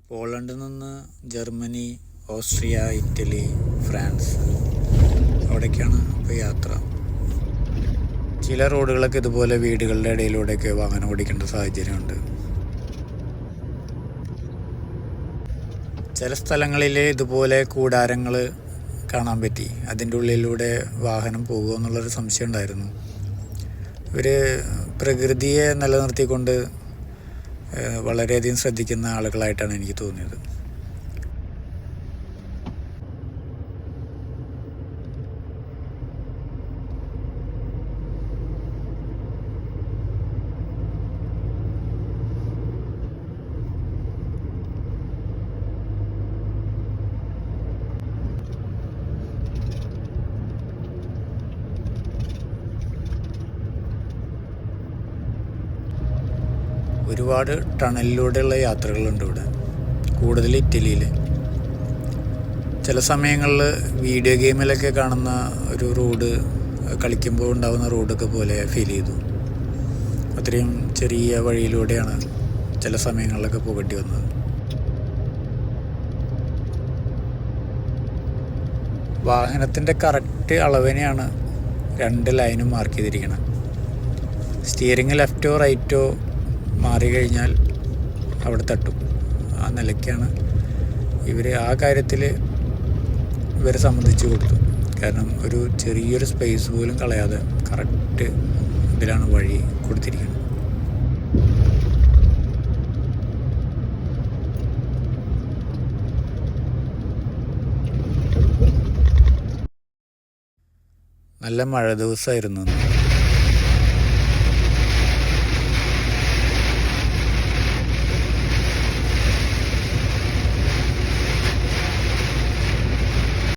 പോളണ്ടിൽ നിന്ന് Germany, Austria, Italy, France അവിടേക്കാണ് ഇപ്പോൾ യാത്ര. ചില റോഡുകളൊക്കെ ഇതുപോലെ വീടുകളുടെ ഇടയിലൂടെയൊക്കെ വാഹനം ഓടിക്കേണ്ട സാഹചര്യമുണ്ട്. ചില സ്ഥലങ്ങളിൽ ഇതുപോലെ കൂടാരങ്ങൾ കാണാൻ പറ്റി. അതിൻ്റെ ഉള്ളിലൂടെ വാഹനം പോകുമോ എന്നുള്ളൊരു സംശയം ഉണ്ടായിരുന്നു. ഇവർ പ്രകൃതിയെ നിലനിർത്തിക്കൊണ്ട് വളരെയധികം ശ്രദ്ധിക്കുന്ന ആളുകളായിട്ടാണ് എനിക്ക് തോന്നിയത്. ഒരുപാട് ടണലിലൂടെയുള്ള യാത്രകളുണ്ട് ഇവിടെ, കൂടുതൽ ഇറ്റലിയിൽ. ചില സമയങ്ങളിൽ വീഡിയോ ഗെയിമിലൊക്കെ കാണുന്ന ഒരു റോഡ്, കളിക്കുമ്പോൾ ഉണ്ടാകുന്ന റോഡൊക്കെ പോലെ ഫീൽ ചെയ്തു. അത്രയും ചെറിയ വഴിയിലൂടെയാണ് ചില സമയങ്ങളിലൊക്കെ പോകേണ്ടി വന്നത്. വാഹനത്തിൻ്റെ കറക്റ്റ് അളവിനെയാണ് 2 ലൈനും മാർക്ക് ചെയ്തിരിക്കുന്നത്. സ്റ്റിയറിങ് ലെഫ്റ്റോ റൈറ്റോ മാറിക്കഴിഞ്ഞാൽ അവിടെ തട്ടും. ആ നിലയ്ക്കാണ് ആ കാര്യത്തിൽ ഇവരെ സംബന്ധിച്ച് കൊടുത്തു. കാരണം ഒരു ചെറിയൊരു സ്പേസ് പോലും കളയാതെ കറക്റ്റ് ഇതിലാണ് വഴി കൊടുത്തിരിക്കുന്നത്. നല്ല മഴ ദിവസമായിരുന്നു.